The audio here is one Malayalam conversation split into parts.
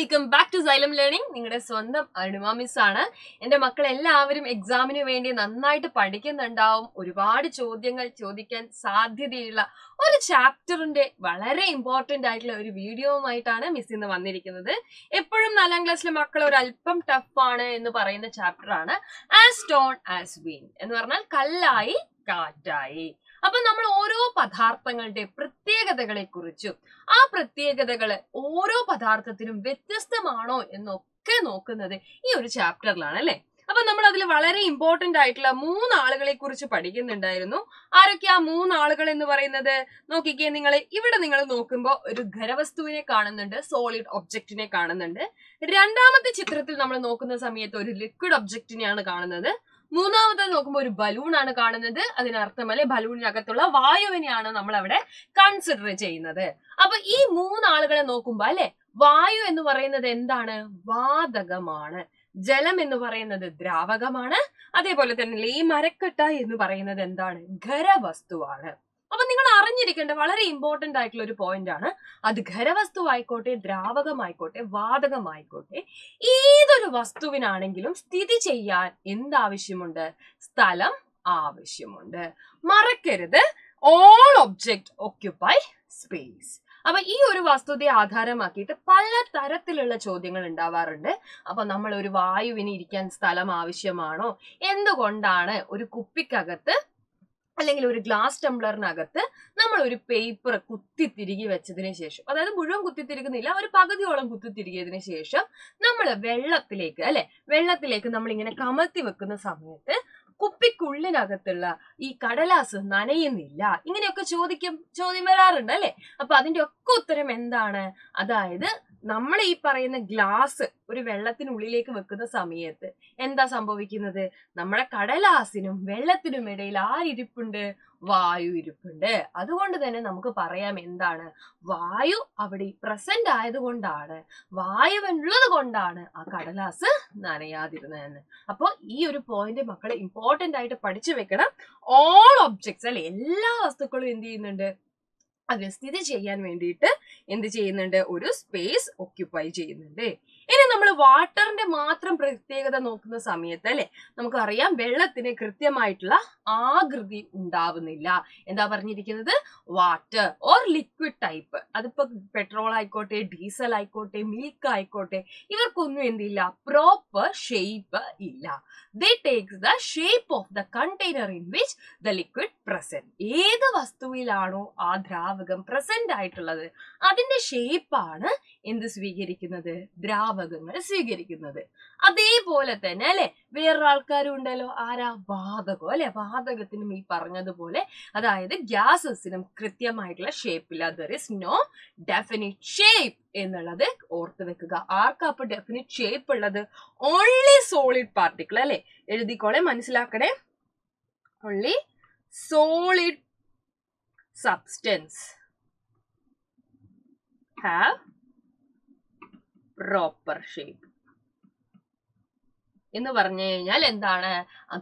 Welcome back to Xylem learning. നിങ്ങളുടെ സ്വന്തം അരുണിമ മിസ് ആണ്. എന്റെ മക്കൾ എല്ലാവരും എക്സാമിന് വേണ്ടി നന്നായിട്ട് പഠിക്കുന്നുണ്ടാവും. ഒരുപാട് ചോദ്യങ്ങൾ ചോദിക്കാൻ സാധ്യതയുള്ള ഒരു ചാപ്റ്ററിന്റെ വളരെ ഇമ്പോർട്ടന്റ് ആയിട്ടുള്ള ഒരു വീഡിയോവുമായിട്ടാണ് മിസ് ഇന്ന് വന്നിരിക്കുന്നത്. എപ്പോഴും 4ാം ക്ലാസ്സിലെ മക്കൾ ഒരു അല്പം ടഫ് ആണ് എന്ന് പറയുന്ന ചാപ്റ്റർ ആണ് ആസ് സ്റ്റോൺ ആസ് വിൻഡ് എന്ന് പറഞ്ഞാൽ കല്ലായി കാറ്റായി. അപ്പൊ നമ്മൾ ഓരോ പദാർത്ഥങ്ങളുടെ പ്രത്യേകതകളെ കുറിച്ചും ആ പ്രത്യേകതകള് ഓരോ പദാർത്ഥത്തിനും വ്യത്യസ്തമാണോ എന്നൊക്കെ നോക്കുന്നത് ഈ ഒരു ചാപ്റ്ററിലാണ് അല്ലെ. അപ്പൊ നമ്മൾ അതിൽ വളരെ ഇമ്പോർട്ടന്റ് ആയിട്ടുള്ള 3 ആളുകളെ കുറിച്ച് പഠിക്കുന്നുണ്ടായിരുന്നു. ആരൊക്കെ ആ 3 ആളുകൾ എന്ന് പറയുന്നത്? നോക്കിക്കേ, ഇവിടെ നിങ്ങൾ നോക്കുമ്പോൾ ഒരു ഖരവസ്തുവിനെ കാണുന്നുണ്ട്, സോളിഡ് ഒബ്ജക്റ്റിനെ കാണുന്നുണ്ട്. രണ്ടാമത്തെ ചിത്രത്തിൽ നമ്മൾ നോക്കുന്ന സമയത്ത് ഒരു ലിക്വിഡ് ഒബ്ജക്റ്റിനെയാണ് കാണുന്നത്. മൂന്നാമത് നോക്കുമ്പോൾ ഒരു ബലൂൺ ആണ് കാണുന്നത്. അതിനർത്ഥമല്ലേ ബലൂണിനകത്തുള്ള വായുവിനെയാണ് നമ്മൾ അവിടെ കൺസിഡർ ചെയ്യുന്നത്. അപ്പൊ ഈ 3 ആളുകളെ നോക്കുമ്പോ അല്ലെ, വായു എന്ന് പറയുന്നത് എന്താണ്? വാതകമാണ്. ജലം എന്ന് പറയുന്നത് ദ്രാവകമാണ്. അതേപോലെ തന്നെ ഈ മരക്കട്ട എന്ന് പറയുന്നത് എന്താണ്? ഖരവസ്തുവാണ്. അപ്പൊ നിങ്ങൾ അറിഞ്ഞിരിക്കേണ്ട വളരെ ഇമ്പോർട്ടന്റ് ആയിട്ടുള്ള ഒരു പോയിന്റ് ആണ്. അത് ഖരവസ്തുവായിക്കോട്ടെ, ദ്രാവകമായിക്കോട്ടെ, വാതകമായിക്കോട്ടെ, ഏതൊരു വസ്തുവിനാണെങ്കിലും സ്ഥിതി ചെയ്യാൻ എന്താവശ്യമുണ്ട്? സ്ഥലം ആവശ്യമുണ്ട്. മറക്കരുത്, ഓൾ ഒബ്ജക്റ്റ് ഓക്യുപ്പൈ സ്പേസ്. അപ്പൊ ഈ ഒരു വസ്തുതയെ ആധാരമാക്കിയിട്ട് പല തരത്തിലുള്ള ചോദ്യങ്ങൾ ഉണ്ടാവാറുണ്ട്. അപ്പൊ നമ്മൾ ഒരു വായുവിന് ഇരിക്കാൻ സ്ഥലം ആവശ്യമാണോ? എന്തുകൊണ്ടാണ് ഒരു കുപ്പിക്കകത്ത് അല്ലെങ്കിൽ ഒരു ഗ്ലാസ് ടംബ്ലറിനകത്ത് നമ്മൾ ഒരു പേപ്പർ കുത്തിത്തിരുകി വെച്ചതിന് ശേഷം, അതായത് മുഴുവൻ കുത്തിത്തിരിക്കുന്നില്ല, ഒരു പകുതിയോളം കുത്തിത്തിരികിയതിനു ശേഷം നമ്മൾ വെള്ളത്തിലേക്ക് നമ്മൾ ഇങ്ങനെ കമഴ്ത്തി വെക്കുന്ന സമയത്ത് കുപ്പിക്കുള്ളിനകത്തുള്ള ഈ കടലാസ് നനയുന്നില്ല? ഇങ്ങനെയൊക്കെ ചോദ്യം വരാറുണ്ട് അല്ലെ. അപ്പൊ അതിന്റെ ഒക്കെ ഉത്തരം എന്താണ്? അതായത് നമ്മൾ ഈ പറയുന്ന ഗ്ലാസ് ഒരു വെള്ളത്തിനുള്ളിലേക്ക് വെക്കുന്ന സമയത്ത് എന്താ സംഭവിക്കുന്നത്? നമ്മുടെ കടലാസിനും വെള്ളത്തിനും ഇടയിൽ ആരിപ്പുണ്ട്? വായു ഇരിപ്പുണ്ട്. അതുകൊണ്ട് തന്നെ നമുക്ക് പറയാം എന്താണ്? വായു അവിടെ പ്രസന്റ് ആയതുകൊണ്ടാണ്, വായുവുള്ളത് കൊണ്ടാണ് ആ കടലാസ് നനയാതിരുന്നതെന്ന്. അപ്പൊ ഈ ഒരു പോയിന്റ് മക്കളെ ഇമ്പോർട്ടന്റ് ആയിട്ട് പഠിച്ചു വെക്കണം. ഓൾ ഒബ്ജക്ട്സ് അല്ലെ, എല്ലാ വസ്തുക്കളും എന്ത് ചെയ്യുന്നുണ്ട്? അത് സ്ഥിതി ചെയ്യാൻ വേണ്ടിയിട്ട് എന്ത് ചെയ്യുന്നുണ്ട്? ഒരു സ്പേസ് ഓക്യുപ്പൈ ചെയ്യുന്നുണ്ട്. ഇനി നമ്മൾ വാട്ടറിന്റെ മാത്രം പ്രത്യേകത നോക്കുന്ന സമയത്ത് അല്ലെ, നമുക്കറിയാം വെള്ളത്തിന് കൃത്യമായിട്ടുള്ള ആകൃതി ഉണ്ടാവുന്നില്ല. എന്താ പറഞ്ഞിരിക്കുന്നത്? വാട്ടർ ഓർ ലിക്വിഡ് ടൈപ്പ്, അതിപ്പോ പെട്രോൾ ആയിക്കോട്ടെ, ഡീസൽ ആയിക്കോട്ടെ, മിൽക്ക് ആയിക്കോട്ടെ, ഇവർക്കൊന്നും എന്തില്ല? പ്രോപ്പർ ഷേപ്പ് ഇല്ല. They takes the shape of the container in which the liquid present. ഏത് വസ്തുവിലാണോ ആ ദ്രാവകം പ്രസന്റ് ആയിട്ടുള്ളത് അതിന്റെ ഷേപ്പാണ് എന്ത് സ്വീകരിക്കുന്നത്? ദ്രാവകങ്ങൾ സ്വീകരിക്കുന്നത്. അതേപോലെ തന്നെ അല്ലെ വേറൊരാൾക്കാരും ഉണ്ടല്ലോ. ആരാ? വാതകം അല്ലെ. വാതകത്തിനും ഈ പറഞ്ഞതുപോലെ, അതായത് ഗ്യാസസിനും കൃത്യമായിട്ടുള്ള ഷേപ്പില്ല. there is no definite shape എന്നുള്ളത് ഓർത്ത് വെക്കുക. ആർക്കാ അപ്പൊ ഡെഫിനിറ്റ് ഷേപ്പ് ഉള്ളത്? ഓൺലി സോളിഡ് പാർട്ടിക്കിൾ അല്ലെ. എഴുതിക്കോളെ, മനസ്സിലാക്കണേ. Only solid substance have proper shape എന്ന് പറഞ്ഞു കഴിഞ്ഞാൽ എന്താണ്?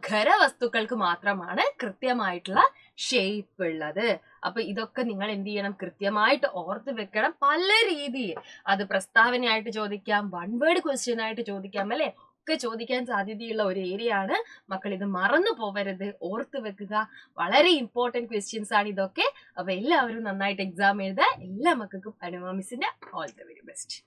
ഖരവസ്തുക്കൾക്ക് മാത്രമാണ് കൃത്യമായിട്ടുള്ള ഷേപ്പ് ഉള്ളത്. അപ്പൊ ഇതൊക്കെ നിങ്ങൾ എന്ത് ചെയ്യണം? കൃത്യമായിട്ട് ഓർത്ത് വെക്കണം. പല രീതിയിൽ അത് പ്രസ്താവനയായിട്ട് ചോദിക്കാം, 1 വേർഡ് ക്വസ്റ്റ്യൻ ആയിട്ട് ചോദിക്കാം അല്ലെ, ഒക്കെ ചോദിക്കാൻ സാധ്യതയുള്ള ഒരു ഏരിയ ആണ്. മക്കൾ ഇത് മറന്നു പോവരുത്, ഓർത്ത് വെക്കുക. വളരെ ഇമ്പോർട്ടന്റ് ക്വസ്റ്റ്യൻസ് ആണ് ഇതൊക്കെ. അപ്പൊ എല്ലാവരും നന്നായിട്ട് എക്സാം എഴുതുക. എല്ലാ മക്കൾക്കും അരുണിമ മിസ്സിന്റെ ഓൾ ദ വെരി ബെസ്റ്റ്.